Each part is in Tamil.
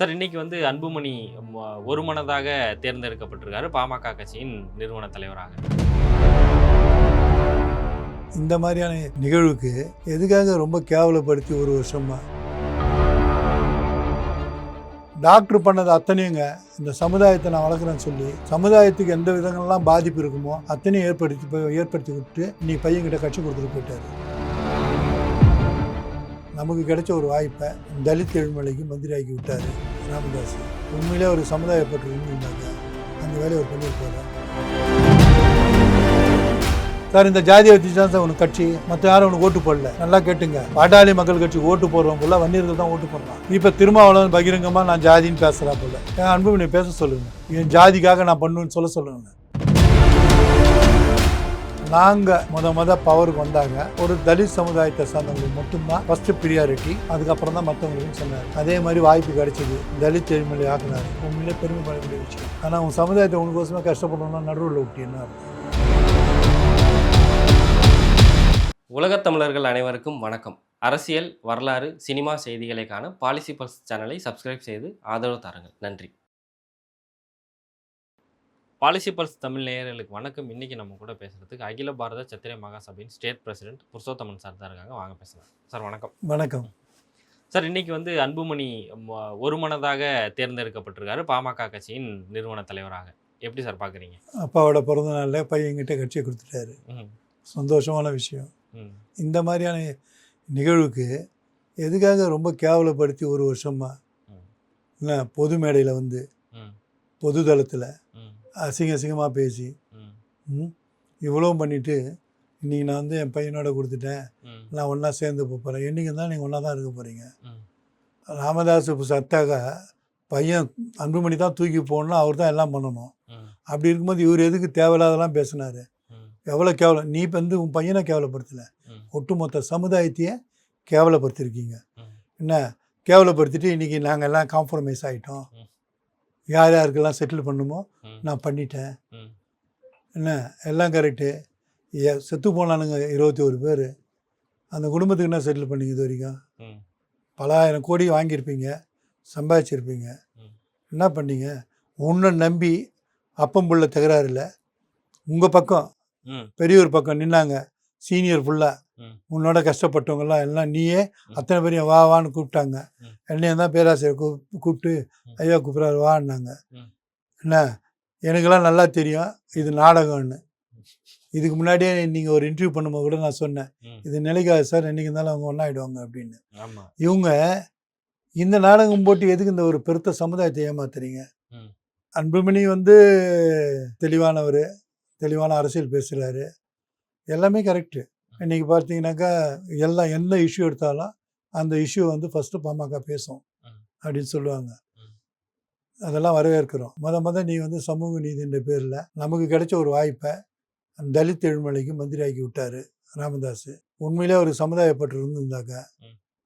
சார் இன்னைக்கு வந்து அன்புமணி ஒருமனதாக தேர்ந்தெடுக்கப்பட்டிருக்காரு பாமக கட்சியின் நிறுவன தலைவராக. இந்த மாதிரியான நிகழ்வுக்கு எதுக்காக ரொம்ப கேவலப்படுத்தி ஒரு வருஷமா டாக்டர் பண்ணது அத்தனையுங்க இந்த சமுதாயத்தை நான் வளர்க்குறேன்னு சொல்லி சமுதாயத்துக்கு எந்த விதங்கள்லாம் பாதிப்பு இருக்குமோ அத்தனையும் ஏற்படுத்தி விட்டு நீ பையன்கிட்ட கட்சி கொடுத்துட்டு போயிட்டாரு. நமக்கு கிடைச்ச ஒரு வாய்ப்பை தலித் எழுமலைக்கு மந்திரி ஆக்கி விட்டார் ராமதாஸ். உண்மையிலே ஒரு சமுதாயப்பட்டு இருந்தாங்க, அந்த வேலையை ஒரு பண்ணியிருப்பாரு. சார் இந்த ஜாதியை வச்சு தான் சார் உனக்கு கட்சி, மற்ற யாரும் உனக்கு ஓட்டு போடல. நல்லா கேட்டுங்க, பாட்டாளி மக்கள் கட்சி ஓட்டு போடுறவங்க வன்னியர்கள் தான் ஓட்டு போடுறான். இப்போ திருமாவளவன் பகிரங்கமாக நான் ஜாதின்னு பேசுகிறா போல. என் அன்புமணி பேச சொல்லுங்க, என் ஜாதிக்காக நான் பண்ணுவேன்னு சொல்லுங்க. நாங்கள் பவருக்கு வந்தாங்க ஒரு தலித் சமுதாயத்தை சார்ந்தவங்களுக்கு மட்டும்தான் ஃபர்ஸ்ட் ப்ரியாரிட்டி, அதுக்கப்புறம் தான் மற்றவங்களுக்கும் சொன்னார். அதே மாதிரி வாய்ப்பு கிடைச்சது, தலித் எழுமொழி ஆக்குனாரு. உண்மையிலே பெருமைப்படக்கூடிய விஷயம். ஆனால் அவங்க சமுதாயத்தை உனக்கோசமே கஷ்டப்படணும்னா நடுவில் விட்டு என்ன இருக்கும்? உலகத் தமிழர்கள் அனைவருக்கும் வணக்கம். அரசியல், வரலாறு, சினிமா செய்திகளை காண பாலிசி பல்ஸ் சேனலை சப்ஸ்கிரைப் செய்து ஆதரவு தாருங்கள். நன்றி. பாலிசி பல்ஸ் தமிழ் நேயர்களுக்கு வணக்கம். இன்றைக்கி நம்ம கூட பேசுகிறதுக்கு அகில பாரத சத்திரிய மகாசபையின் ஸ்டேட் பிரசிடென்ட் புருஷோத்தமன் சார் தான் இருக்காங்க. வாங்க பேசலாம். சார் வணக்கம். வணக்கம் சார். இன்றைக்கி வந்து அன்புமணி ஒருமனதாக தேர்ந்தெடுக்கப்பட்டிருக்காரு பாமக கட்சியின் நிறுவன தலைவராக. எப்படி சார் பார்க்குறீங்க? அப்பாவோட பிறந்த நாளில் பையன்கிட்ட கட்சியை கொடுத்துட்டாரு. சந்தோஷமான விஷயம். இந்த மாதிரியான நிகழ்வுக்கு எதுக்காக ரொம்ப கேவலப்படுத்தி ஒரு வருஷமா என்ன பொது மேடையில் வந்து பொது தளத்தில் அசிங்கமாக பேசி இவ்வளோ பண்ணிவிட்டு இன்றைக்கி நான் வந்து என் பையனோட கொடுத்துட்டேன், நான் ஒன்றா சேர்ந்து போகிறேன். என்றைக்கு தான் நீங்கள் ஒன்றா தான் இருக்க போகிறீங்க. ராமதாஸ் சத்தாக பையன் அன்புமணி தான் தூக்கி போடணும், அவர் தான் எல்லாம் பண்ணணும். அப்படி இருக்கும்போது இவர் எதுக்கு தேவையில்லாதெல்லாம் பேசினார்? எவ்வளோ கேவலம்! நீ வந்து உன் பையனை கேவலப்படுத்தலை, ஒட்டுமொத்த சமுதாயத்தையே கேவலப்படுத்திருக்கீங்க. என்ன கேவலப்படுத்திட்டு இன்றைக்கி நாங்கள் எல்லாம் காம்ப்ரமைஸ் ஆகிட்டோம், யார் யாருக்கெல்லாம் செட்டில் பண்ணுமோ நான் பண்ணிட்டேன், என்ன எல்லாம் கரெக்டு. செத்து போனானுங்க 21 பேர், அந்த குடும்பத்துக்கு என்ன செட்டில் பண்ணிங்க? இது வரைக்கும் பல ஆயிரம் கோடி வாங்கியிருப்பீங்க, சம்பாதிச்சிருப்பீங்க. என்ன பண்ணீங்க? உன்னை நம்பி அப்பம் புள்ள தகராறு இல்லை, உங்கள் பக்கம் பெரியவர் பக்கம் நின்னாங்க சீனியர் ஃபுல்லாக. உன்னோட கஷ்டப்பட்டவங்கெல்லாம் எல்லாம் நீயே அத்தனை பேரையும் வா வான்னு கூப்பிட்டாங்க. என்னையும் தான் பேராசிரியர் கூப்பிட்டு ஐயா கூப்பிட்றாரு வான்னாங்க. என்ன எனக்கெல்லாம் நல்லா தெரியும் இது நாடகம்னு. இதுக்கு முன்னாடியே நீங்கள் ஒரு இன்டர்வியூ பண்ணும்போது கூட நான் சொன்னேன், இது நிலைக்காது சார், என்றைக்கு இருந்தாலும் அவங்க ஒன்றாயிடுவாங்க அப்படின்னு. இவங்க இந்த நாடகம் போட்டு எதுக்கு இந்த ஒரு பெருத்த சமுதாயத்தை ஏமாத்துறீங்க? அன்புமணி வந்து தெளிவானவர், தெளிவான அரசியல் பேசுகிறாரு, எல்லாமே கரெக்டு. இன்றைக்கி பார்த்தீங்கன்னாக்கா எல்லாம் எந்த இஷ்யூ எடுத்தாலும் அந்த இஷ்யூ வந்து ஃபஸ்ட்டு பாமக பேசும் அப்படின்னு சொல்லுவாங்க. அதெல்லாம் வரவேற்கிறோம். நீ வந்து சமூக நீதின்ற பேரில் நமக்கு கிடைச்ச ஒரு வாய்ப்பை தலித் எழுமலைக்கு மந்திரி ஆக்கி விட்டார் ராமதாஸ். உண்மையிலே ஒரு சமுதாயப்பட்டு இருந்திருந்தாக்க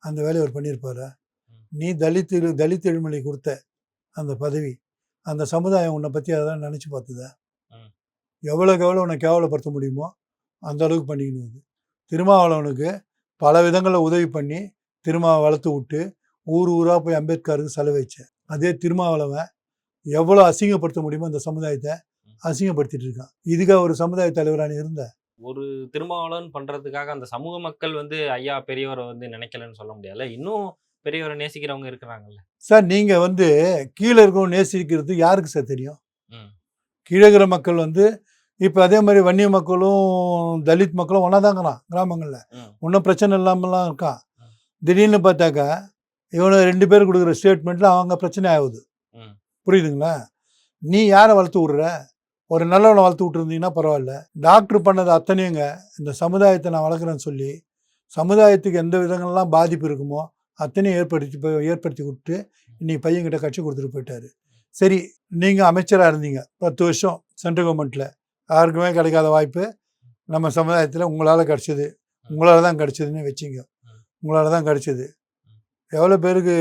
அந்த வேலையை அவர் பண்ணியிருப்பார். நீ தலித் எழுமலை கொடுத்த அந்த பதவி, அந்த சமுதாயம் உன்னை பற்றி அதெல்லாம் நினச்சி பார்த்துதா? எவ்வளோக்கு எவ்வளோ உன்னை கேவலப்படுத்த முடியுமோ அந்த அளவுக்கு பண்ணிக்கணும். திருமாவளவனுக்கு பல விதங்களில் உதவி பண்ணி திருமாவை வளர்த்து விட்டு ஊராக போய் அம்பேத்கருக்கு செலவழிச்சேன். அதே திருமாவளவன் எவ்வளோ அசிங்கப்படுத்த முடியுமோ அந்த சமுதாயத்தை அசிங்கப்படுத்திட்டு இருக்கான். இதுக்காக ஒரு சமுதாய தலைவரான இருந்த ஒரு திருமாவளவன் பண்ணுறதுக்காக அந்த சமூக மக்கள் வந்து ஐயா பெரியவரை வந்து நினைக்கலன்னு சொல்ல முடியாது. இன்னும் பெரியவரை நேசிக்கிறவங்க இருக்கிறாங்கல்ல சார். நீங்கள் வந்து கீழே இருக்கவங்க நேசிக்கிறது யாருக்கு சார் தெரியும்? கீழே இருக்கிற மக்கள் வந்து இப்போ அதே மாதிரி வன்னிய மக்களும் தலித் மக்களும் ஒன்றா தாங்கிறான் கிராமங்களில், ஒன்றும் பிரச்சனை இல்லாமலாம் இருக்கான். திடீர்னு பார்த்தாக்கா இவனை 2 பேர் கொடுக்குற ஸ்டேட்மெண்ட்டில் அவங்க பிரச்சனை ஆகுது. புரியுதுங்களா? நீ யாரை வளர்த்து விட்ற? ஒரு நல்லவனை வளர்த்து விட்டுருந்தீங்கன்னா பரவாயில்ல. டாக்டர் பண்ணது அத்தனையுங்க இந்த சமுதாயத்தை நான் வளர்க்குறேன்னு சொல்லி சமுதாயத்துக்கு எந்த விதங்கள்லாம் பாதிப்பு இருக்குமோ அத்தனையும் ஏற்படுத்தி விட்டு இன்னைக்கு பையன்கிட்ட கட்சி கொடுத்துட்டு போயிட்டாரு. சரி, நீங்கள் அமைச்சராக இருந்தீங்க 10 வருஷம் சென்ட்ரல் கவர்மெண்ட்டில், யாருக்குமே கிடைக்காத வாய்ப்பு நம்ம சமுதாயத்தில் உங்களால் கிடச்சிது. உங்களால் தான் கிடச்சிதுன்னு வச்சிங்க, உங்களால் தான் கிடச்சிது. எவ்வளோ பேருக்கு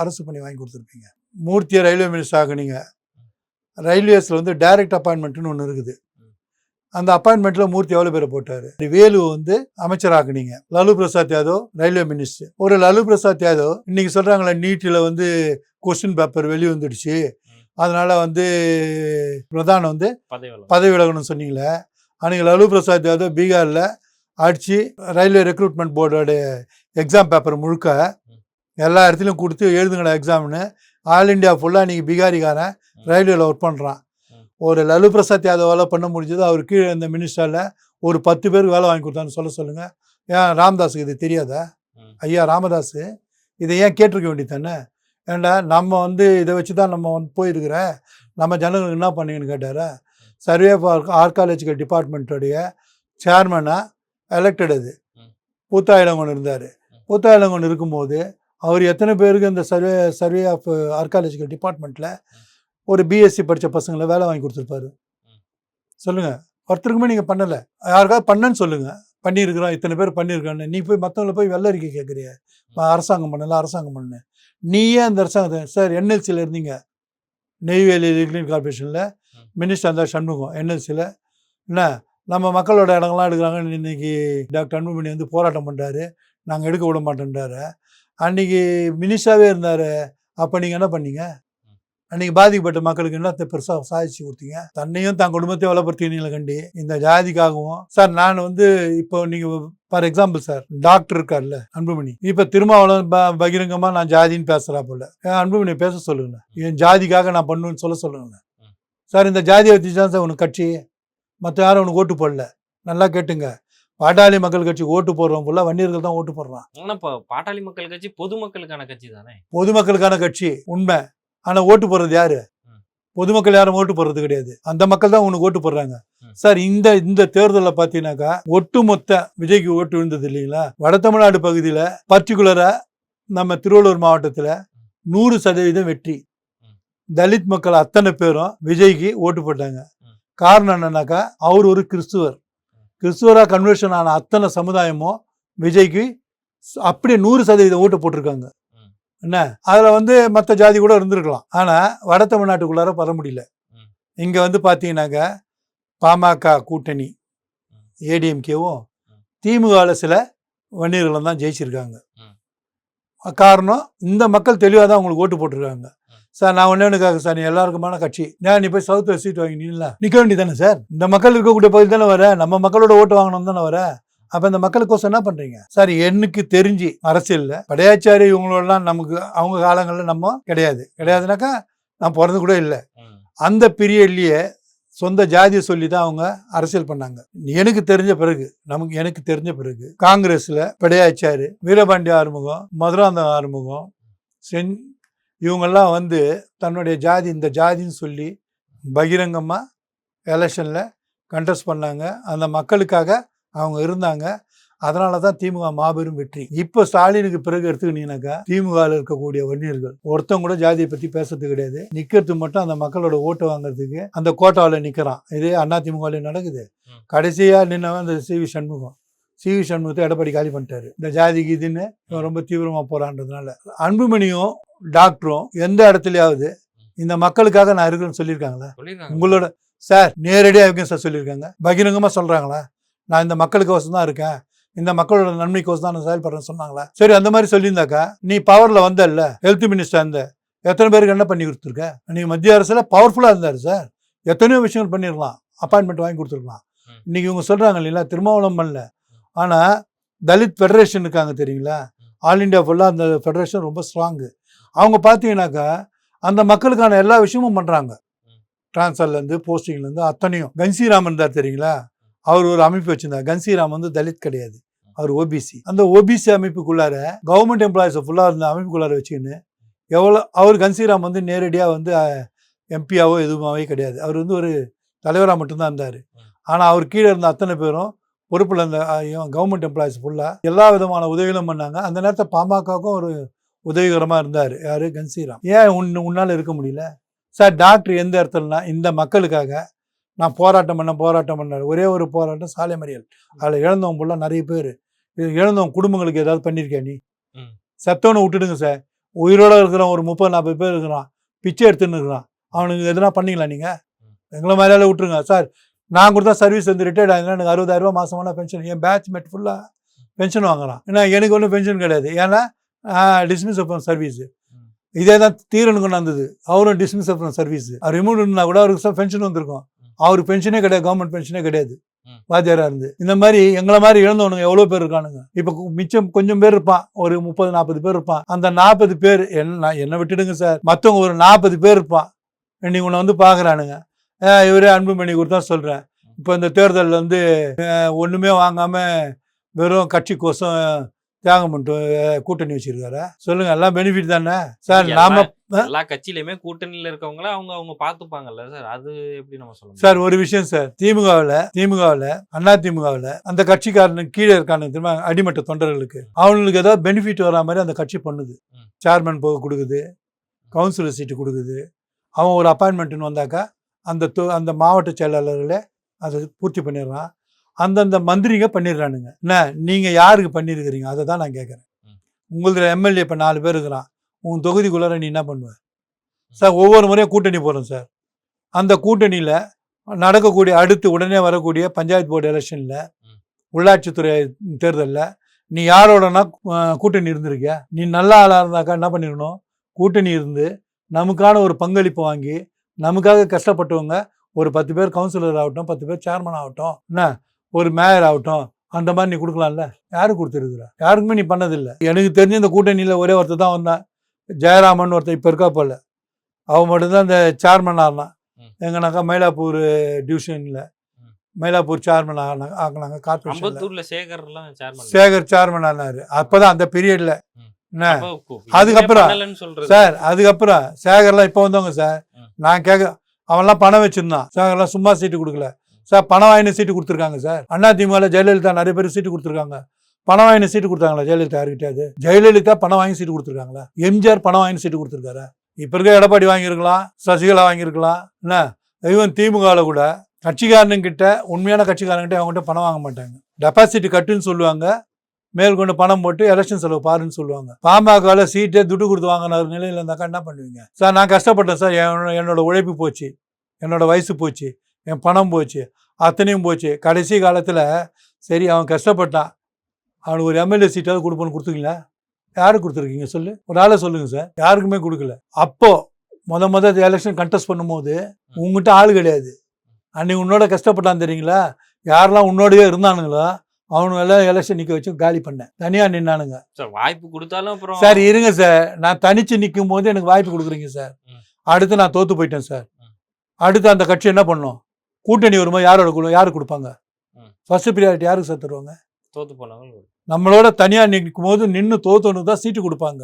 அரசு பணி வாங்கி கொடுத்துருப்பீங்க? மூர்த்தியை ரயில்வே மினிஸ்டர் ஆகுனீங்க. ரயில்வேஸில் வந்து டைரக்ட் அப்பாயின்மெண்ட்டுன்னு ஒன்று இருக்குது. அந்த அப்பாயின்மெண்ட்ல மூர்த்தி எவ்வளவு பேரை போட்டாரு. வேலு வந்து அமைச்சராக்குனீங்க. Lalu Prasad Yadav railway minister. ஒரு லாலு பிரசாத் யாதவ் இன்னைக்கு சொல்றாங்களே நீட்ல வந்து கொஸ்டின் பேப்பர் வெளியே வந்துடுச்சு, அதனால வந்து பிரதான் வந்து பதவி விலகணும்னு சொன்னீங்களே. அன்னைக்கு லாலு பிரசாத் யாதவ் பீகார்ல அடிச்சு ரயில்வே ரெக்ரூட்மெண்ட் போர்டோட எக்ஸாம் பேப்பர் முழுக்க எல்லா இடத்துலையும் கொடுத்து எழுதுங்கடா எக்ஸாம்னு ஆல் இண்டியா ஃபுல்லாக இன்றைக்கி பீகாரிக்காரன் ரயில்வேல ஒர்க் பண்ணுறான். ஒரு லாலு பிரசாத் யாதவால் பண்ண முடிஞ்சது அவர் கீழே இந்த மினிஸ்டரில் ஒரு 10 பேருக்கு வேலை வாங்கி கொடுத்தான்னு சொல்லுங்கள். ஏன் ராமதாஸுக்கு இது தெரியாதா? ஐயா ராமதாஸ் இதை ஏன் கேட்டிருக்க வேண்டியது தானே? ஏண்டா நம்ம வந்து இதை வச்சு தான் நம்ம வந்து போயிருக்கிற, நம்ம ஜனங்களுக்கு என்ன பண்ணீங்கன்னு கேட்டார். சர்வே ஃபார் ஆர்காலஜிக்கல் டிபார்ட்மெண்ட்டோடைய சேர்மனாக எலெக்டட். அது பூத்தாயிலங்கொண்டு இருந்தார். பூத்தாயிலங்கொண்டு இருக்கும்போது அவர் எத்தனை பேருக்கு இந்த சர்வே ஆஃப் ஆர்காலஜிக்கல் டிபார்ட்மெண்ட்டில் ஒரு பிஎஸ்சி படித்த பசங்களை வேலை வாங்கி கொடுத்துருப்பாரு. சொல்லுங்கள், ஒருத்தருக்குமே நீங்கள் பண்ணலை. யாருக்காவது பண்ணன்னு சொல்லுங்கள். பண்ணியிருக்கிறோம், இத்தனை பேர் பண்ணியிருக்கான்னு. நீ போய் மற்றவங்களை போய் வெள்ளரிக்கை கேட்குறிய, அரசாங்கம் பண்ணலை அரசாங்கம் பண்ணு. நீயே அந்த அரசாங்கத்தை சார் என்எல்சியில் இருந்தீங்க, நெய்வேலி லிக்லின் கார்பரேஷனில் மினிஸ்டர் அந்த சண்முகம் என்எல்சியில் என்ன நம்ம மக்களோட இடங்கள்லாம் எடுக்கிறாங்கன்னு இன்றைக்கி டாக்டர் அன்புமணி வந்து போராட்டம் பண்ணுறாரு, நாங்கள் எடுக்க விட மாட்டேன்றாரு. அன்றைக்கி மினிஸ்டராகவே இருந்தார். அப்போ நீங்கள் என்ன பண்ணீங்க? அன்றைக்கி பாதிக்கப்பட்ட மக்களுக்கு என்ன பெருசாக சாதிச்சு கொடுத்தீங்க? தன்னையும் தான் குடும்பத்தையும் வளப்படுத்தினீங்களே கண்டி இந்த ஜாதிக்காகவும். சார் நான் வந்து இப்போ நீங்கள் ஃபார் எக்ஸாம்பிள் சார் டாக்டர் இருக்கார்ல அன்புமணி, இப்போ திருமாவளவன் பகிரங்கமாக நான் ஜாதின்னு பேசுகிறா போல. அன்புமணி பேச சொல்லுங்க, என் ஜாதிக்காக நான் பண்ணுவேன்னு சொல்லுங்க சார். இந்த ஜாதியை வச்சு தான் சார் உனக்கு கட்சி, மற்ற யாரும் உனக்கு ஓட்டு போடல. நல்லா கேட்டுங்க, பாட்டாளி மக்கள் கட்சி ஓட்டு போடுறவங்க ஃபுல்லாக வன்னியர்கள் தான் ஓட்டு போடுறான். ஆனால் இப்போ பாட்டாளி மக்கள் கட்சி பொதுமக்களுக்கான கட்சி தானே? பொதுமக்களுக்கான கட்சி உண்மை. ஆனால் ஓட்டு போடுறது யாரு? பொதுமக்கள் யாரும் ஓட்டு போடுறது கிடையாது. அந்த மக்கள் தான் உனக்கு ஓட்டு போடுறாங்க சார். இந்த தேர்தலில் பார்த்தீங்கன்னாக்கா ஒட்டுமொத்த விஜய்க்கு ஓட்டு விழுந்தது இல்லைங்களா? வட தமிழ்நாடு பகுதியில் பர்டிகுலராக நம்ம திருவள்ளூர் மாவட்டத்தில் 100% வெற்றி. தலித் மக்கள் அத்தனை பேரும் விஜய்க்கு ஓட்டு போட்டாங்க. காரணம் என்னன்னாக்கா அவர் ஒரு கிறிஸ்துவராக கன்வர்ஷன் ஆன அத்தனை சமுதாயமும் விஜய்க்கு அப்படியே 100% ஓட்டு போட்டிருக்காங்க. என்ன அதில் வந்து மற்ற ஜாதி கூட இருந்திருக்கலாம், ஆனால் வட தமிழ்நாட்டுக்குள்ளார வர முடியல. இங்கே வந்து பார்த்தீங்கன்னாக்கா பாமக கூட்டணி ஏடிஎம்கேவும் திமுகவில் சில வன்னியர்களும் தான் ஜெயிச்சிருக்காங்க. காரணம் இந்த மக்கள் தெளிவாக தான் உங்களுக்கு ஓட்டு போட்டிருக்காங்க. சார் நான் ஒன்றுக்காக சார், நீ எல்லாருக்குமான கட்சி, நீ போய் சவுத் சீட் வாங்கினீங்களா? நிற்க வேண்டியதானே சார்? இந்த மக்கள் இருக்கக்கூடிய பகுதி தானே வர, நம்ம மக்களோட ஓட்டு வாங்கணும் தானே வர. அப்போ இந்த மக்களுக்கோசம் என்ன பண்ணுறீங்க சார்? எனக்கு தெரிஞ்சு அரசியலில் படையாச்சாரி இவங்களோடலாம் நமக்கு அவங்க காலங்களில் நம்ம கிடையாதுனாக்கா நான் பிறந்து கூட இல்லை. அந்த பீரியட்லேயே சொந்த ஜாதியை சொல்லி தான் அவங்க அரசியல் பண்ணாங்க. எனக்கு தெரிஞ்ச பிறகு காங்கிரஸில் படையாச்சாரி, வீரபாண்டிய ஆறுமுகம், மதுராந்தகம் ஆறுமுகம், இவங்கெல்லாம் வந்து தன்னுடைய ஜாதி இந்த ஜாதின்னு சொல்லி பகிரங்கமாக எலெக்ஷனில் கண்டெஸ்ட் பண்ணாங்க. அந்த மக்களுக்காக அவங்க இருந்தாங்க. அதனால தான் திமுக மாபெரும் வெற்றி. இப்போ ஸ்டாலினுக்கு பிறகு எடுத்துக்கிட்டீங்கன்னாக்கா திமுகவில் இருக்கக்கூடிய வன்னியர்கள் ஒருத்தவங்க கூட ஜாதியை பற்றி பேசுறது கிடையாது. நிற்கிறது மட்டும் அந்த மக்களோட ஓட்டு வாங்குறதுக்கு அந்த கோட்டாவில் நிற்கிறான். இதே அதிமுகவில் நடக்குது. கடைசியாக நின்னவன் அந்த சிவி சண்முகத்தை எடப்பாடி காலி பண்ணிட்டாரு. இந்த ஜாதிக்கு இதுன்னு ரொம்ப தீவிரமாக போகிறான்றதுனால. அன்புமணியும் டாக்டரும் எந்த இடத்துலையாவது இந்த மக்களுக்காக நான் இருக்குன்னு சொல்லியிருக்காங்களா? உங்களோட சார் நேரடியாக இருக்கேன் சார் சொல்லியிருக்காங்க, பகிரங்கமாக சொல்கிறாங்களா? நான் இந்த மக்களுக்கோசம் தான் இருக்கேன், இந்த மக்களோட நன்மைக்கோசம் தான் நான் செயல்படுறேன்னு சொன்னாங்களா? சரி, அந்த மாதிரி சொல்லியிருந்தாக்கா நீ பவரில் வந்தல்ல, ஹெல்த் மினிஸ்டர் இருந்த, எத்தனை பேருக்கு என்ன பண்ணி கொடுத்துருக்க? நீங்கள் மத்திய அரசில் பவர்ஃபுல்லாக இருந்தார் சார், எத்தனையோ விஷயங்கள் பண்ணிடலாம், அப்பாயின்மெண்ட் வாங்கி கொடுத்துருக்கலாம். இன்றைக்கி இவங்க சொல்கிறாங்க இல்லைங்களா, திருமாவளவன் பண்ணல. ஆனால் தலித் ஃபெடரேஷன் இருக்காங்க தெரியுங்களா, ஆல் இண்டியா ஃபுல்லாக அந்த ஃபெடரேஷன் ரொம்ப ஸ்ட்ராங்கு. அவங்க பார்த்தீங்கன்னாக்கா அந்த மக்களுக்கான எல்லா விஷயமும் பண்ணுறாங்க. டிரான்ஸ்ஃபர்லேருந்து போஸ்டிங்லேருந்து அத்தனையும். கன்சிராமன் இருந்தார் தெரியுங்களா, அவர் ஒரு அமைப்பு வச்சுருந்தார். கன்சிராம் வந்து தலித் கிடையாது, அவர் ஓபிசி. அந்த ஓபிசி அமைப்புக்குள்ளார கவர்மெண்ட் எம்ப்ளாயிஸை ஃபுல்லாக இருந்த அமைப்புக்குள்ளார வச்சுக்கின்னு எவ்வளோ அவர் கன்சிராம் வந்து நேரடியாக வந்து எம்பியாவோ எதுவுமாவே கிடையாது. அவர் வந்து ஒரு தலைவராக மட்டும்தான் இருந்தார். ஆனால் அவர் கீழே இருந்த அத்தனை பேரும் பொறுப்பில் இருந்த கவர்மெண்ட் எம்ப்ளாயிஸ் ஃபுல்லாக எல்லா விதமான உதவிகளும் பண்ணாங்க. அந்த நேரத்தில் பாமகவுக்கும் ஒரு உதவிகரமாக இருந்தார். யார்? கன்சிராம். ஏன் உன்னால் இருக்க முடியல சார்? டாக்டர் எந்த இடத்துலனா இந்த மக்களுக்காக நான் போராட்டம் பண்ணார். ஒரே ஒரு போராட்டம் சாலை மறியல். அதில் இழந்தவங்க ஃபுல்லாக நிறைய பேர். இழந்தவங்க குடும்பங்களுக்கு ஏதாவது பண்ணியிருக்கேன் நீ? செத்தவனை விட்டுடுங்க சார், உயிரோடு இருக்கிறான் ஒரு 30-40 பேர் இருக்கிறான், பிச்சை எடுத்துன்னு இருக்கிறான், அவனுக்கு எதுனா பண்ணீங்களா நீங்கள்? எங்களை மாதிரியால விட்டுருங்க சார். நான் கொடுத்தா சர்வீஸ் வந்து ரிட்டையர்ட் ஆகினா எனக்கு 60,000 மாதமான பென்ஷன். என் பேட்ச் மேட் ஃபுல்லாக பென்ஷன் வாங்கலாம். ஏன்னா எனக்கு ஒன்றும் பென்ஷன் கிடையாது. ஏன்னா டிஸ்மிஸ் அப்புறம் சர்வீஸு. இதே தான் தீரன் கொண்டாந்தது. அவரும் டிஸ்மிஸ் அப்புறம் சர்வீஸு. அவர் ரிமூவ் இருந்தால் கூட அவருக்கு பென்ஷன் வந்திருக்கும். அவருக்கு பென்ஷனே கிடையாது, கவர்மெண்ட் பென்ஷனே கிடையாது வாத்தியாராக இருந்து. இந்த மாதிரி எங்களை மாதிரி இழந்தவனுங்க எவ்வளோ பேர் இருக்கானுங்க. இப்போ மிச்சம் கொஞ்சம் பேர் இருப்பான், ஒரு 30-40 பேர் இருப்பான். அந்த 40 பேர் என்னை விட்டுடுங்க சார், மற்றவங்க ஒரு 40 பேர் இருப்பான். இன்னைக்கு உன்னை வந்து பார்க்குறானுங்க, இவரே அன்புமணி கொடுத்தா சொல்கிறேன். இப்போ இந்த தேர்தலில் வந்து ஒன்றுமே வாங்காமல் வெறும் கட்சி கோசம் தியாகம் பண்ணிட்டு கூட்டணி வச்சிருக்காரு. சொல்லுங்க, எல்லாம் பெனிஃபிட் தானே சார். நாம எல்லா கட்சியிலுமே கூட்டணியில இருக்கவங்கள அவங்க பார்த்துப்பாங்கல்ல சார், அது எப்படி நம்ம சொல்லணும் சார்? ஒரு விஷயம் சார், திமுகவில் அதிமுகவில் அந்த கட்சிக்காரனுக்கு கீழே இருக்கானுங்க தெரியுமா, அடிமட்ட தொண்டர்களுக்கு, அவங்களுக்கு ஏதாவது பெனிஃபிட் வரா மாதிரி அந்த கட்சி பண்ணுது. சேர்மன் போக கொடுக்குது, கவுன்சிலர் சீட்டு கொடுக்குது. அவன் ஒரு அப்பாயின்மெண்ட்னு வந்தாக்கா அந்த மாவட்ட செயலாளர்களே அதை பூர்த்தி பண்ணிடுறான். அந்தந்த மந்திரிங்க பண்ணிடுறானுங்க. என்ன நீங்கள் யாருக்கு பண்ணியிருக்கிறீங்க அதை தான் நான் கேட்குறேன். உங்களது எம்எல்ஏ இப்போ 4 பேர் இருக்கிறான், உன் தொகுதிக்குள்ளார நீ என்ன பண்ணுவ சார்? ஒவ்வொரு முறையும் கூட்டணி போகிறோம் சார். அந்த கூட்டணியில் நடக்கக்கூடிய அடுத்து உடனே வரக்கூடிய பஞ்சாயத்து போர்டு எலெக்ஷனில், உள்ளாட்சித்துறை தேர்தலில் நீ யாரோடனா கூட்டணி இருந்திருக்கியா? நீ நல்ல ஆளாக இருந்தாக்கா என்ன பண்ணிடணும், கூட்டணி இருந்து நமக்கான ஒரு பங்களிப்பு வாங்கி, நமக்காக கஷ்டப்பட்டவங்க ஒரு 10 பேர் கவுன்சிலர் ஆகட்டும், 10 பேர் சேர்மன் ஆகட்டும், என்ன ஒரு மேயர் ஆகட்டும், அந்த மாதிரி நீ கொடுக்கலாம்ல. யாரும் கொடுத்துருக்குற? யாருக்குமே நீ பண்ணதில்லை. எனக்கு தெரிஞ்ச இந்த கூட்டணியில் ஒரே ஒருத்தர் தான் வந்தான், ஜெயராமன் ஒருத்தர், இப்போ இருக்கா போல. அவன் மட்டும்தான் இந்த சேர்மன் ஆனான். எங்கனாக்கா மயிலாப்பூர் டிவிஷனில் மயிலாப்பூர் சேர்மன் ஆகினாங்க. கார்பரேஷன் சேகர் சேர்மன் ஆனார். அப்போதான் அந்த பீரியடில். என்ன அதுக்கப்புறம் சார், அதுக்கப்புறம் சேகர்லாம் இப்போ வந்தவங்க சார். நான் அவன்லாம் பணம் வச்சிருந்தான். சேகர்லாம் சும்மா சீட்டு கொடுக்கல சார், பணம் வாங்கின சீட்டு கொடுத்துருக்காங்க சார். அதிமுகவில் ஜெயலலிதா நிறைய பேர் சீட்டு கொடுத்துருக்காங்க. பணம் வாங்கின சீட்டு கொடுத்தாங்களா ஜெயலலிதா? யாருக்கிட்டாது ஜெயலலிதா பணம் வாங்கி சீட்டு கொடுத்துருக்காங்களா? எம்ஜிஆர் பணம் வாங்கி சீட்டு கொடுத்துருக்காரு. இப்போ இருக்க எடப்பாடி வாங்கியிருக்கலாம், சசிகலா வாங்கியிருக்கலாம். என்ன ஈவன் திமுகவில் கூட கட்சிக்காரனுங்கிட்ட, உண்மையான கட்சிக்காரங்கிட்ட அவங்ககிட்ட பணம் வாங்க மாட்டாங்க. டெபாசிட் கட்டுன்னு சொல்லுவாங்க, மேற்கொண்டு பணம் போட்டு எலெக்ஷன் செலவு பாருன்னு சொல்லுவாங்க. பாமகவில் சீட்டே துட்டு கொடுத்து வாங்கின நிலையில் இருந்தாக்கா என்ன பண்ணுவீங்க சார்? நான் கஷ்டப்பட்டேன் சார், என்னோட உழைப்பு போச்சு, என்னோட வயசு போச்சு, என் பணம் போச்சு, அத்தனையும் போச்சு. கடைசி காலத்தில் சரி அவன் கஷ்டப்பட்டான், அவனுக்கு ஒரு எம்எல்ஏ சீட்டாவது கொடுப்போன்னு கொடுத்துங்களா? யாருக்கு கொடுத்துருக்கீங்க சொல்லு, ஒரு ஆளை சொல்லுங்கள் சார். யாருக்குமே கொடுக்கல. அப்போது எலெக்ஷன் கண்டெஸ்ட் பண்ணும்போது உங்ககிட்ட ஆள் கிடையாது. அன்னைக்கு உன்னோட கஷ்டப்பட்டான் தெரியுங்களா? யாரெல்லாம் உன்னோடவே இருந்தானுங்களோ அவனுங்கெல்லாம் எலெக்ஷன் நிற்க வச்சு காலி பண்ணேன். தனியாக நின்னானுங்க சார். வாய்ப்பு கொடுத்தாலும் சார் இருங்க சார், நான் தனிச்சு நிற்கும் போது எனக்கு வாய்ப்பு கொடுக்குறீங்க சார். அடுத்து நான் தோற்று போயிட்டேன் சார். அடுத்து அந்த கட்சி என்ன பண்ணும்? கூட்டணி வரும்போது யாருக்கு கொடுப்பாங்க? ஃபர்ஸ்ட் ப்ரியாரிட்டி யாருக்கு சார் தருவாங்க? தோற்று போனாங்க. நம்மளோட தனியாக நிற்கும் போது நின்று தோத்தவனுக்கு தான் சீட்டு கொடுப்பாங்க.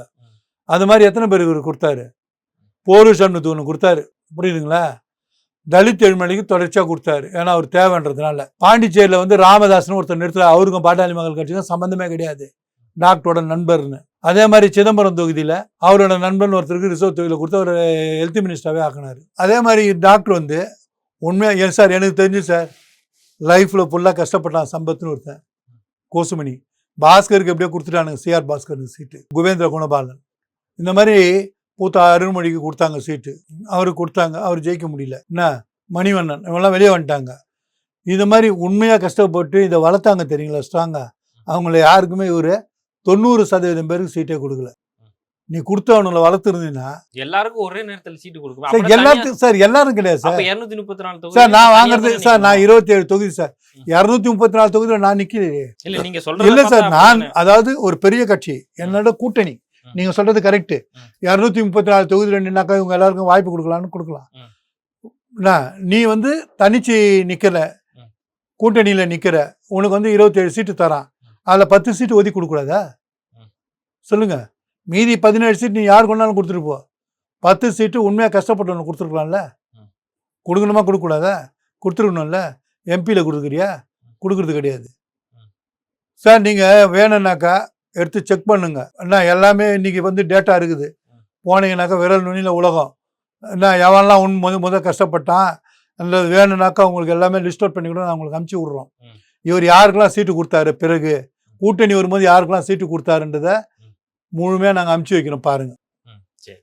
அது மாதிரி எத்தனை பேருக்கு இவர் கொடுத்தாரு? போரூர் சண்முகத்துக்கு ஒன்று கொடுத்தாரு, புரியுதுங்களா? தலித் எழுமொழிக்கு தொடர்ச்சியாக கொடுத்தாரு, ஏன்னா அவர் தேவைன்றதுனால. பாண்டிச்சேரியில் வந்து ராமதாஸ்னு ஒருத்தர் நிறுத்தல, அவருக்கும் பாட்டாளி மக்கள் கட்சிக்கும் சம்மந்தமே கிடையாது, டாக்டரோட நண்பர்னு. அதே மாதிரி சிதம்பரம் தொகுதியில் அவரோட நண்பன் ஒருத்தருக்கு ரிசர்வ் தொகுதியில் கொடுத்து அவர் ஹெல்த் மினிஸ்டராகவே ஆக்கினார். அதே மாதிரி டாக்டர் வந்து உண்மையாக சார், எனக்கு தெரிஞ்சு சார், லைஃப்பில் ஃபுல்லாக கஷ்டப்பட்டான் சம்பத்துன்னு ஒருத்தன், கோசுமணி. பாஸ்கருக்கு எப்படியோ கொடுத்துட்டானுங்க, சிஆர் பாஸ்கருக்கு சீட்டு. குபேந்திர குணபாலன் இந்த மாதிரி பூத்தா அருண்மொழிக்கு கொடுத்தாங்க சீட்டு, அவருக்கு கொடுத்தாங்க, அவர் ஜெயிக்க முடியல. என்ன மணிவண்ணன் இவங்கெல்லாம் வெளியே வந்துட்டாங்க. இது மாதிரி உண்மையாக கஷ்டப்பட்டு இதை வளர்த்தாங்க தெரியுங்களா ஸ்ட்ராங்காக. அவங்கள யாருக்குமே இவர் 90% பேருக்கு சீட்டே கொடுக்கல. நீ கொடுத்தவனுங்களை வளர்த்துருந்தீங்கன்னா எல்லாருக்கும் ஒரே நேரத்தில் சீட்டு கொடுக்கும் சார். எல்லாத்துக்கும் சார், எல்லாரும் கிடையாது சார். 234 தொகுதி சார் நான் வாங்குறது சார், நான் 27 தொகுதி சார். 234 தொகுதியில் நான் நிற்கலையே. இல்லை நீங்கள் சொல்றது இல்லை சார், நான் அதாவது ஒரு பெரிய கட்சி, என்னோட கூட்டணி. நீங்க சொல்றது கரெக்ட். 234 தொகுதியில் நின்னாக்கா இவங்க எல்லாருக்கும் வாய்ப்பு கொடுக்கலான்னு கொடுக்கலாம். நீ வந்து தனிச்சு நிக்கல, கூட்டணியில நிக்கிற, உனக்கு வந்து 27 சீட்டு தரான், அதில் 10 சீட்டு ஒதுக்கி கொடுக்கூடாதா சொல்லுங்க? மீதி 17 சீட் நீ யார் கொண்டாலும் கொடுத்துட்டு போ. 10 சீட்டு உண்மையாக கஷ்டப்பட்டவனு கொடுத்துருக்கலாம்ல. கொடுக்கணுமா கொடுக்கூடாதா? கொடுத்துருக்கணும்ல. எம்பியில் கொடுக்குறியா? கொடுக்குறது கிடையாது சார். நீங்கள் வேணும்னாக்கா எடுத்து செக் பண்ணுங்க. என்ன எல்லாமே இன்னைக்கு வந்து டேட்டா இருக்குது, போனீங்கன்னாக்கா விரல் நுனியில் உலகம். என்ன எவன்லாம் முதல் கஷ்டப்பட்டான் அந்த வேணும்னாக்கா உங்களுக்கு எல்லாமே லிஸ்ட் அவுட் பண்ணி கூட நான் உங்களுக்கு அமுச்சு விட்றோம். இவர் யாருக்கெல்லாம் சீட்டு கொடுத்தாரு, பிறகு கூட்டணி வரும்போது யாருக்கெல்லாம் சீட்டு கொடுத்தாருன்றதை முழுமையாக நாங்கள் அமுச்சு வைக்கிறோம் பாருங்கள். சரி,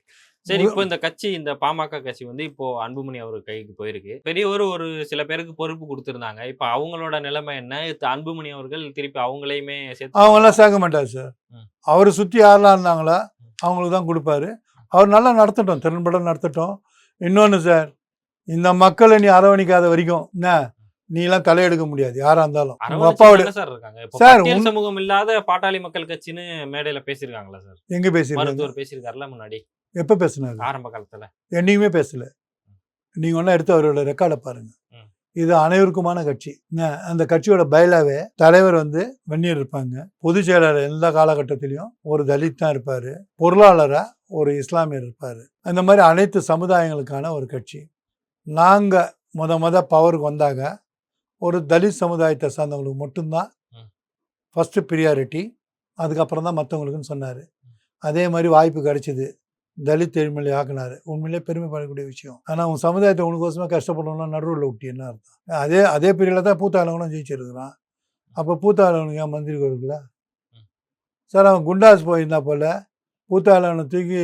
சரி, இப்போ இந்த கட்சி, இந்த பாமக கட்சி வந்து இப்போ அன்புமணி அவர் கைக்கு போயிருக்கு. பெரியவர் ஒரு சில பேருக்கு பொறுப்பு குடுத்திருந்தாங்க. இப்ப அவங்களோட நிலைமை என்ன? அன்புமணி அவர்கள் திருப்பி அவங்களையுமே சேர்த்துப்பாங்களா? அவங்களாம் சேர்க்க மாட்டார் சார். ம். அவரை சுற்றி யாரெல்லாம் இருந்தாங்களோ ம். அவங்களுக்கு தான் கொடுப்பாரு. அவர் நல்லா நடத்தட்டும், திறன்பட நடத்தட்டும். இன்னொன்று சார், இந்த மக்களை நீ அரவணைக்காத வரைக்கும் என்ன நீலாம் தலையெடுக்க முடியாது யாராக இருந்தாலும். உங்கள் அரவணைச்சு அப்பாவோட தானே சார் இருக்காங்க. இப்போ சார் பட்டியல் சமூகம் இல்லாத பாட்டாளி மக்கள் கட்சின்னு மேடையில பேசியிருக்காங்களா சார்? எங்கே பேசியிருக்காங்க? மருத்துவர் பேசியிருக்காருல்ல முன்னாடி, எப்போ பேசினாரு? ஆரம்ப காலத்துல. என்னைக்குமே பேசல. நீங்கள் ஒன்றா எடுத்து அவரோட ரெக்கார்டை பாருங்கள். ம். இது அனைவருக்குமான கட்சி. என்ன அந்த கட்சியோட பைலாவே தலைவர் வந்து வன்னியர் இருப்பாங்க, பொதுச் செயலாளர் எல்லா காலகட்டத்திலையும் ஒரு தலித் தான் இருப்பார், பொருளாளராக ஒரு இஸ்லாமியர் இருப்பார். அந்த மாதிரி அனைத்து சமுதாயங்களுக்கான ஒரு கட்சி. நாங்கள் முத பவருக்கு வந்தாக ஒரு தலித் சமுதாயத்தை சார்ந்தவங்களுக்கு மட்டும்தான் ம். ஃபஸ்ட்டு ப்ரியாரிட்டி, அதுக்கப்புறம் தான் மற்றவங்களுக்குன்னு சொன்னார். அதே மாதிரி வாய்ப்பு கிடைச்சிது, தலித் எம்எல்ஏ ஆக்குனார். உண்மையிலே பெருமைப்படக்கூடிய விஷயம். ஆனால் உன் சமுதாயத்தை உனக்கோசமாக கஷ்டப்படணும்னா நடுவில் விட்டு என்ன அர்த்தம்? அதே பீரியடில் தான் பூத்தாளவனும் ஜெயிச்சிருக்கிறான். அப்போ பூத்தாளவனுக்கு ஏன் மந்திரி கொடுக்கல சார்? அவன் குண்டாஸ் போயிருந்தா போல் பூத்தாளவனை தூக்கி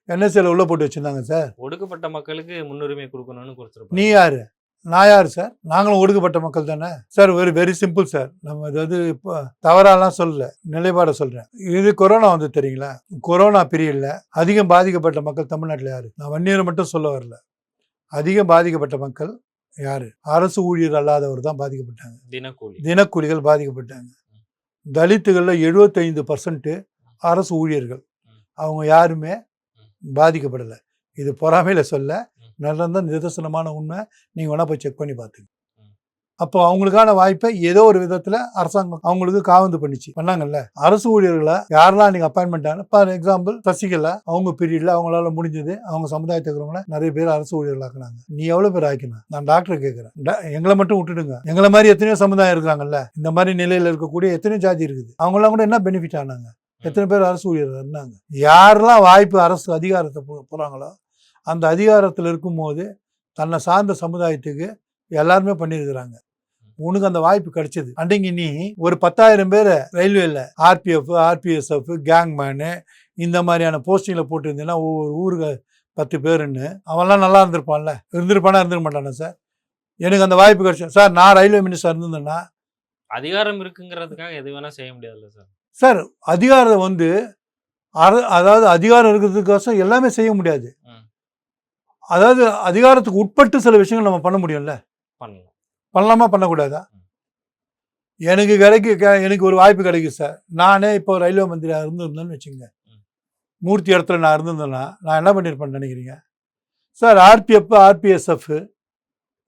என்எஸ்ஏல உள்ளே போட்டு வச்சுருந்தாங்க சார். ஒடுக்கப்பட்ட மக்களுக்கு முன்னுரிமை கொடுக்கணும்னு நீ கொடுத்துருப்பாங்க. யார்? நான் யார் சார்? நாங்களும் ஒடுக்கப்பட்ட மக்கள் தானே சார். Very simple sir. நம்ம அதாவது இப்போ தவறாலாம் சொல்லல, நிலைப்பாடை சொல்கிறேன். இது கொரோனா வந்து தெரியுங்களா? கொரோனா பீரியடில் அதிகம் பாதிக்கப்பட்ட மக்கள் தமிழ்நாட்டில் யார்? நான் வன்னியரை மட்டும் சொல்ல வரல. அதிகம் பாதிக்கப்பட்ட மக்கள் யார்? அரசு ஊழியர் அல்லாதவர் தான் பாதிக்கப்பட்டாங்க. தினக்கூலிகள் பாதிக்கப்பட்டாங்க. தலித்துகளில் 75% அரசு ஊழியர்கள். அவங்க யாருமே பாதிக்கப்படலை. இது பொறாமையில் சொல்ல, நடந்த நிதர்சனமான உண்மை. நீங்கள் வேணால் போய் செக் பண்ணி பார்த்துங்க. அப்போ அவங்களுக்கான வாய்ப்பை ஏதோ ஒரு விதத்தில் அரசாங்கம் அவங்களுக்கு காவந்து பண்ணாங்கல்ல. அரசு ஊழியர்களை யாரெல்லாம் நீங்கள் அப்பாயின்மெண்ட் ஆன, ஃபார் எக்ஸாம்பிள் சசிகலா, அவங்க பீரியடில் அவங்களால முடிஞ்சது அவங்க சமுதாயத்துக்கு இருக்கிறவங்கள நிறைய பேர் அரசு ஊழியர்கள் ஆக்குனாங்க. நீ எவ்வளோ பேர் ஆக்கினா? நான் டாக்டரை கேட்குறேன். எங்களை மட்டும் விட்டுடுங்க. எங்களை மாதிரி எத்தனையோ சமுதாயம் இருக்கிறாங்கல்ல, இந்த மாதிரி நிலையில் இருக்கக்கூடிய எத்தனையோ ஜாதி இருக்குது. அவங்களாம் கூட என்ன பெனிஃபிட் ஆனாங்க? எத்தனை பேர் அரசு ஊழியர்கள் இருந்தாங்க? யாரெல்லாம் வாய்ப்பு அரசு அதிகாரத்தை போகிறாங்களோ, அந்த அதிகாரத்தில் இருக்கும்போது தன்னை சார்ந்த சமுதாயத்துக்கு எல்லாருமே பண்ணியிருக்கிறாங்க. உனக்கு அந்த வாய்ப்பு கிடைச்சது. அன்றைக்கு நீ ஒரு 10,000 பேரை ரயில்வேல ஆர்பிஎஃப், ஆர்பிஎஸ்எஃப், கேங்மேனு இந்த மாதிரியான போஸ்டிங்கில் போட்டிருந்தீங்கன்னா ஒவ்வொரு ஊருக்கு 10 பேருன்னு, அவன்லாம் நல்லா இருந்திருப்பான்ல? இருந்திருக்க மாட்டானா சார்? எனக்கு அந்த வாய்ப்பு கிடைச்சேன் சார். நான் ரயில்வே மினிஸ்டர் இருந்திருந்தேன்னா, அதிகாரம் இருக்குங்கிறதுக்காக எது வேணா செய்ய முடியாதுல்ல சார்? சார் அதிகாரம் வந்து அதாவது அதிகாரம் இருக்கிறதுக்கோசம் எல்லாமே செய்ய முடியாது. அதாவது அதிகாரத்துக்கு உட்பட்டு சில விஷயங்கள் நம்ம பண்ண முடியும்ல. பண்ணலாமா, பண்ணக்கூடாதா? எனக்கு ஒரு வாய்ப்பு கிடைக்கும் சார். நானே இப்போ ரயில்வே மந்திரியாக இருந்திருந்தேன்னு வச்சுங்க, மூர்த்தி இடத்துல நான் இருந்திருந்தேன்னா நான் என்ன பண்ணியிருப்பேன்னு நினைக்கிறீங்க சார்? ஆர்பிஎஃப், ஆர்பிஎஸ்எஃப்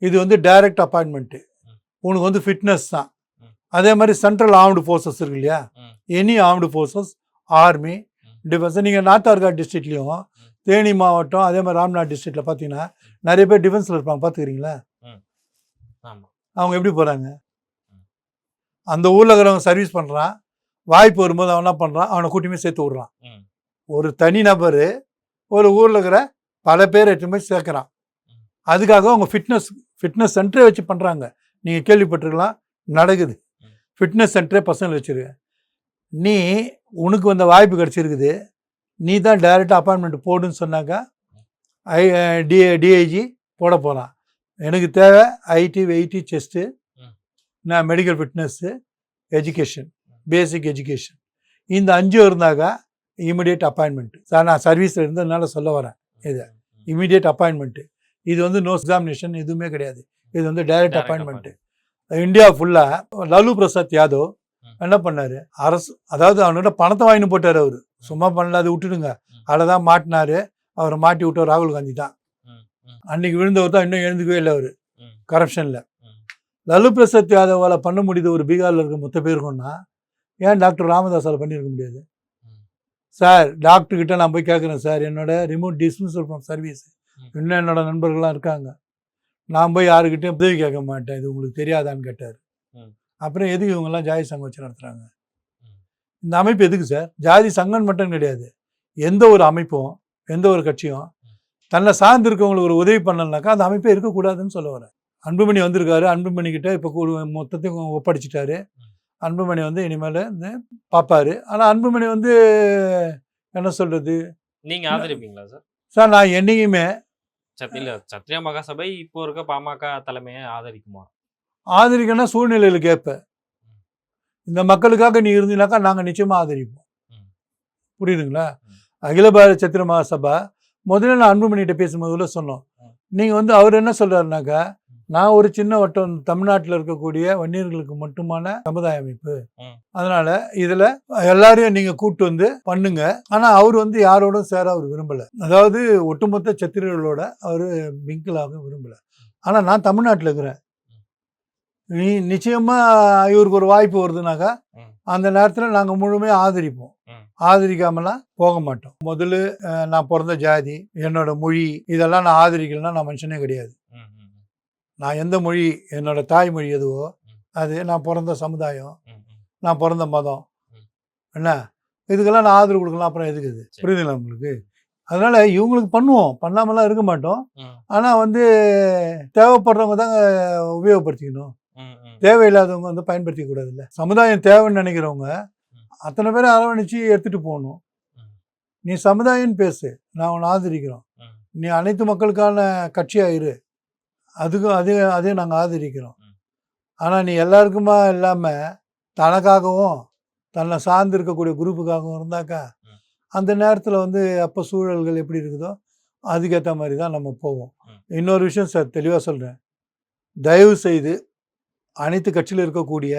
இது வந்து டைரக்ட் அப்பாயின்மெண்ட்டு. உனக்கு வந்து ஃபிட்னஸ் தான். அதே மாதிரி சென்ட்ரல் ஆர்ம்டு ஃபோர்ஸஸ் இருக்கு இல்லையா? Any armed forces, army, defence. நீங்கள் நார்த் ஆர்கா டிஸ்ட்ரிக்ட்லேயும் தேனி மாவட்டம், அதே மாதிரி ராம்நாத் டிஸ்ட்ரிக்டில் பார்த்தீங்கன்னா நிறைய பேர் டிஃபென்ஸில் இருப்பாங்க. பார்த்துக்கிறீங்களா? அவங்க எப்படி போகிறாங்க? அந்த ஊரில் இருக்கிறவங்க சர்வீஸ் பண்ணுறான், வாய்ப்பு வரும்போது அவன் என்ன பண்ணுறான்? அவனை கூட்டியுமே சேர்த்து விட்றான். ஒரு தனி நபர் ஒரு ஊரில் இருக்கிற பல பேர் எட்டு போய் சேர்க்குறான். அதுக்காக அவங்க ஃபிட்னஸ் சென்டரே வச்சு பண்ணுறாங்க. நீங்கள் கேள்விப்பட்டிருக்கலாம், நடக்குது. ஃபிட்னஸ் சென்டரே பசங்களை வச்சுருக்க. நீ உனக்கு வந்த வாய்ப்பு கிடச்சிருக்குது, நீ தான் டைரெக்டாக அப்பாயின்மெண்ட் போடுன்னு சொன்னாக்கா டிஐஜி போட போகிறான். எனக்கு தேவை ஐடி, வெயிட்டி, செஸ்ட்டு, நான் மெடிக்கல் ஃபிட்னஸ்ஸு, எஜுகேஷன், பேசிக் எஜுகேஷன், இந்த 5 இருந்தாக்கா இமிடியேட் அப்பாயின்மெண்ட்டு. சார் நான் சர்வீஸில் இருந்ததுனால சொல்ல வரேன். இது இமிடியேட் அப்பாயின்மெண்ட்டு. இது வந்து நோ எக்ஸாமினேஷன் எதுவுமே கிடையாது. இது வந்து டைரக்ட் அப்பாயின்மெண்ட்டு. இந்தியா ஃபுல்லாக லாலு பிரசாத் யாதவ் என்ன பண்ணார்? அரசு, அதாவது அவன்கிட்ட பணத்தை வாங்கிட்டு போட்டார். அவர் சும்மா பண்ணல, அது விட்டுடுங்க. அதில் தான் மாட்டினார். அவரை மாட்டி விட்டவர் ராகுல் காந்தி தான். அன்னைக்கு விழுந்தவர் தான் இன்னும் எழுந்துக்கவே இல்லை அவர் கரப்ஷனில். லாலு பிரசாத் யாதவால் பண்ண முடியுது ஒரு பீகாரில் இருக்க மொத்த பேருக்குன்னா, ஏன் டாக்டர் ராமதாஸால் பண்ணியிருக்க முடியாது? சார் டாக்டர்கிட்ட நான் போய் கேட்குறேன், சார் என்னோட ரிமோட் டிஸ்மிஸல் ஃப்ரம் சர்வீஸ், இன்னும் என்னோட நண்பர்கள்லாம் இருக்காங்க, நான் போய் யாருக்கிட்டையும் உதவி கேட்க மாட்டேன், இது உங்களுக்கு தெரியாதான்னு கேட்டார். அப்புறம் எதுக்கு இவங்கெல்லாம் ஜாதி சங்கம் வச்சு நடத்துகிறாங்க? இந்த அமைப்பு எதுக்கு சார்? ஜாதி சங்கம் மட்டும் கிடையாது, எந்த ஒரு அமைப்பும் எந்த ஒரு கட்சியும் தன்னை சார்ந்து இருக்கவங்களுக்கு ஒரு உதவி பண்ணலனாக்கா அந்த அமைப்பே இருக்கக்கூடாதுன்னு சொல்ல வரேன். அன்புமணி வந்திருக்காரு, அன்புமணிக்கிட்ட இப்போ மொத்தத்தையும் ஒப்படைச்சிட்டாரு. அன்புமணி வந்து இனிமேல் பார்ப்பாரு. ஆனால் அன்புமணி வந்து என்ன சொல்கிறது, நீங்கள் ஆதரிப்பீங்களா சார்? சார் நான் என்றைக்குமே இல்ல சத்திரிய மகாசபை இப்போ இருக்க பாமக தலைமையை ஆதரிக்குமா? ஆதரிக்கன்னா சூழ்நிலையில் கேட்பேன். இந்த மக்களுக்காக நீ இருந்தீனாக்கா நாங்கள் நிச்சயமாக ஆதரிப்போம். புரியுதுங்களா? அகில பாரத சத்திர மகாசபா முதல்ல நான் அன்புமணிகிட்ட பேசும்போதுல சொன்னோம். நீங்கள் அவர் என்ன சொல்கிறாருனாக்கா, நான் ஒரு சின்ன வட்டம் தமிழ்நாட்டில் இருக்கக்கூடிய வன்னியர்களுக்கு மட்டுமான சமுதாய அமைப்பு, அதனால இதில் எல்லாரையும் நீங்கள் கூப்பிட்டு வந்து பண்ணுங்க. ஆனால் அவர் யாரோடும் சேர அவர் விரும்பலை. அதாவது ஒட்டுமொத்த சத்திரர்களோட அவர் மிங்கிளாக விரும்பலை. ஆனால் நான் தமிழ்நாட்டில் இருக்கிறேன். நீ நிச்சயமாக இவருக்கு ஒரு வாய்ப்பு வருதுனாக்கா அந்த நேரத்தில் நாங்கள் முழுமையாக ஆதரிப்போம். ஆதரிக்காமலாம் போக மாட்டோம். முதல்ல நான் பிறந்த ஜாதி, என்னோட மொழி, இதெல்லாம் நான் ஆதரிக்கலைன்னா நான் மனுஷனே கிடையாது. நான் எந்த மொழி, என்னோட தாய்மொழி எதுவோ அது, நான் பிறந்த சமுதாயம், நான் பிறந்த மதம், என்ன இதுக்கெல்லாம் நான் ஆதரவு கொடுக்கலாம். அப்புறம் எதுக்கு இது? புரியுதுங்களா உங்களுக்கு? அதனால இவங்களுக்கு பண்ணுவோம், பண்ணாமலாம் இருக்க மாட்டோம். ஆனால் தேவைப்படுறவங்க தாங்க உபயோகப்படுத்திக்கணும். தேவையில்லாதவங்க பயன்படுத்திக்க கூடாது. இல்லை, சமுதாயம் தேவைன்னு நினைக்கிறவங்க அத்தனை பேரை அரவணைச்சு எடுத்துட்டு போகணும். நீ சமுதாயம்னு பேசு, நான் உன்னை ஆதரிக்கிறோம். நீ அனைத்து மக்களுக்கான கட்சியாக இரு, அதுக்கும் அதையும் நாங்கள் ஆதரிக்கிறோம். ஆனால் நீ எல்லாருக்குமா இல்லாமல் தனக்காகவும் தன்னை சார்ந்து இருக்கக்கூடிய குரூப்புக்காகவும் இருந்தாக்கா அந்த நேரத்தில் அப்போ சூழல்கள் எப்படி இருக்குதோ அதுக்கேற்ற மாதிரி தான் நம்ம போவோம். இன்னொரு விஷயம் சார் தெளிவாக சொல்கிறேன், தயவு செய்து அனைத்து கட்சியில் இருக்கக்கூடிய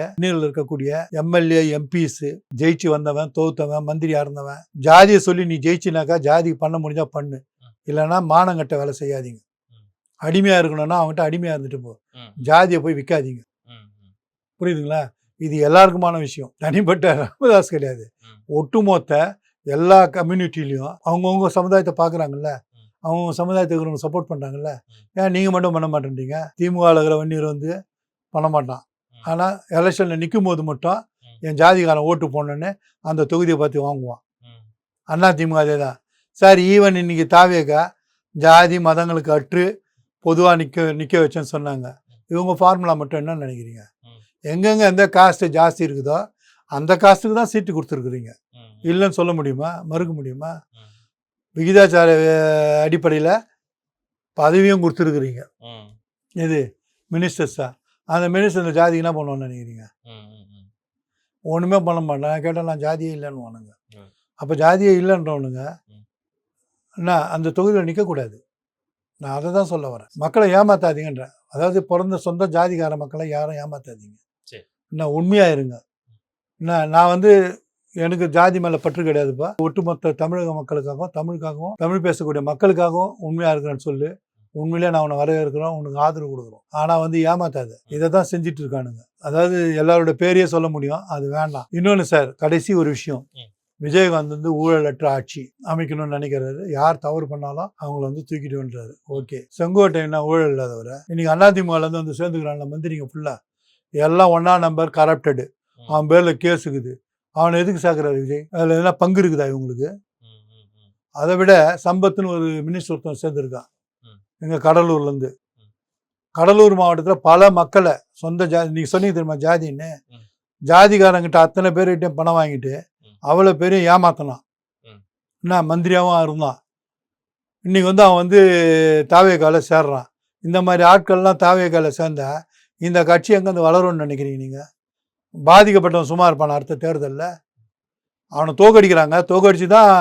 எம்எல்ஏ எம்பிஸ், ஜெயிச்சு வந்தவன் தோத்தவன் மந்திரியா இருந்தவன், ஜாதியை சொல்லி நீ ஜெயிச்சினாக்கா ஜாதி பண்ண முடிஞ்சா பண்ணு, இல்லைன்னா மானங்கட்ட வேலை செய்யாதீங்க. அடிமையா இருக்கணும்னா அவங்ககிட்ட அடிமையா இருந்துட்டு போ, ஜாதியை போய் விற்காதீங்க. புரியுதுங்களா? இது எல்லாருக்குமான விஷயம், தனிப்பட்ட ராமதாஸ் கிடையாது. ஒட்டுமொத்த எல்லா கம்யூனிட்டிலையும் அவங்கவுங்க சமுதாயத்தை பார்க்குறாங்கல்ல, அவங்க சமுதாயத்துக்கு சப்போர்ட் பண்ணுறாங்கல்ல. ஏன் நீங்கள் மட்டும் பண்ண மாட்டேன்றீங்க? திமுக இருக்கிற வன்னியர் பண்ண மாட்டான். ஆனால் எலெக்ஷனில் நிற்கும் போது மட்டும் என் ஜாதிக்காரன் ஓட்டு போடணுன்னு அந்த தொகுதியை பார்த்து வாங்குவான். அண்ணா திமுக அதே தான் சார். ஈவன் இன்னைக்கு தாவேக்கா ஜாதி மதங்களுக்கு அற்று பொதுவாக நிற்க வச்சேன்னு சொன்னாங்க. இவங்க ஃபார்முலா மட்டும் என்னன்னு நினைக்கிறீங்க? எங்கெங்கே எந்த காஸ்ட்டு ஜாஸ்தி இருக்குதோ அந்த காஸ்ட்டுக்கு தான் சீட்டு கொடுத்துருக்குறீங்க. இல்லைன்னு சொல்ல முடியுமா? மறுக்க முடியுமா? விகிதாச்சார அடிப்படையில் பதவியும் கொடுத்துருக்குறீங்க. இது மினிஸ்டர்ஸா? அந்த மினிஸ்டர் இந்த ஜாதி என்ன பண்ணுவோன்னு நினைக்கிறீங்க? ஒன்றுமே பண்ண மாட்டேன். கேட்டால் நான் ஜாதியே இல்லைன்னு வானுங்க. அப்போ ஜாதியே இல்லைன்றவனுங்க என்ன அந்த தொகுதியில் நிற்கக்கூடாது. நான் அதை தான் சொல்ல வரேன். மக்களை ஏமாத்தாதீங்கன்றேன். அதாவது பிறந்த சொந்த ஜாதிக்கார மக்களை யாரும் ஏமாத்தாதீங்க. என்ன உண்மையாக இருங்க. என்ன நான் எனக்கு ஜாதி மேலே பற்று கிடையாதுப்பா. ஒட்டுமொத்த தமிழக மக்களுக்காகவும் தமிழுக்காகவும் தமிழ் பேசக்கூடிய மக்களுக்காகவும் உண்மையாக இருக்கிறேன்னு சொல்லு. உண்மையிலே நான் உன்னை வரவேற்கிறோம், உனக்கு ஆதரவு கொடுக்குறோம். ஆனால் ஏமாத்தாத. இதை தான் செஞ்சுட்டு இருக்கானுங்க. அதாவது எல்லாரோட பேரையே சொல்ல முடியும், அது வேண்டாம். இன்னொன்று சார், கடைசி ஒரு விஷயம், விஜயகாந்த் ஊழலற்ற ஆட்சி அமைக்கணும்னு நினைக்கிறாரு. யார் தவறு பண்ணாலும் அவங்கள தூக்கிட்டு வந்துறாரு. ஓகே, செங்கோட்டையன் ஊழல் இல்லாதவரை இன்னைக்கு அதிமுகலேருந்து சேர்ந்துக்கிறான்ல மந்திரிங்க ஃபுல்லாக எல்லாம் ஒன்றா நம்பர் கரப்டடு. அவன் பேரில் கேஸ் இருக்குது. அவனை எதுக்கு சேர்க்குறாரு விஜய்? அதில் எதனா பங்கு இருக்குதா இவங்களுக்கு? அதை விட சம்பத்துன்னு ஒரு மினிஸ்டர் ஒருத்தன் சேர்ந்துருக்கான் எங்கள் கடலூர்லேருந்து. கடலூர் மாவட்டத்தில் பல மக்களை சொந்த ஜாதி, நீங்கள் சொன்னீங்க தெரியுமா ஜாதின்னு, ஜாதிகாரங்கிட்ட அத்தனை பேர்கிட்டையும் பணம் வாங்கிட்டு அவ்வளோ பேரையும் ஏமாத்தினான். என்ன மந்திரியாகவும் இருந்தான். இன்றைக்கி அவன் தாவேகால சேர்றான். இந்த மாதிரி ஆட்கள்லாம் தாவேகால சேர்ந்தா இந்த கட்சி எங்கேருந்து வளரும்னு நினைக்கிறீங்க நீங்கள்? பாதிக்கப்பட்டவன் சும்மா இருப்பான். அடுத்த தேர்தலில் அவனை தோக்கடிக்கிறாங்க. தோக்கடிச்சு தான்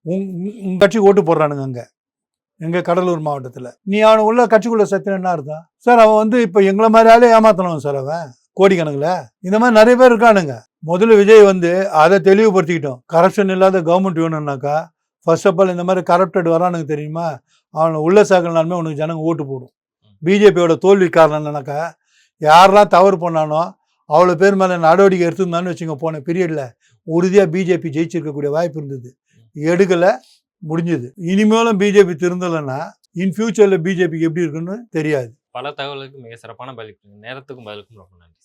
உங்கள் கட்சிக்கு ஓட்டு போடுறானுங்க. அங்கே எங்கள் கடலூர் மாவட்டத்தில் நீ அவனை உள்ள கட்சிக்குள்ளே சேர்த்துனா இருந்தான் சார். அவன் இப்போ எங்களை மாதிரியாலே ஏமாத்தணும் சார். அவன் கோடிக்கணக்கில் இந்த மாதிரி நிறைய பேர் இருக்கானுங்க. முதல்ல விஜய் அதை தெளிவுபடுத்திக்கிட்டோம். கரப்ஷன் இல்லாத கவர்மெண்ட் வேணும்னாக்கா ஃபர்ஸ்ட் ஆஃப் ஆல் இந்த மாதிரி கரப்டட் வரானுங்க தெரியுமா, அவனை உள்ள சேர்க்கலனாலுமே உனக்கு ஜனங்க ஓட்டு போடும். பிஜேபியோட தோல்வி காரணம் என்னன்னாக்கா, யாரெல்லாம் தவறு பண்ணானோ அவ்வளோ பேர் மேலே நடவடிக்கை எடுத்துருந்தான்னு வச்சுங்க. போன பீரியடில் உறுதியாக பிஜேபி ஜெயிச்சிருக்கக்கூடிய வாய்ப்பு இருந்தது, எடுக்கலை, முடிஞ்சது. இனிமேலும் பிஜேபி திருந்தலைன்னா இன் ஃபியூச்சரில் பிஜேபிக்கு எப்படி இருக்குன்னு தெரியாது. பல தகவலுக்கு மிக சிறப்பான பதில், நேரத்துக்கும் பதிலுக்கும் ரொம்ப நன்றி.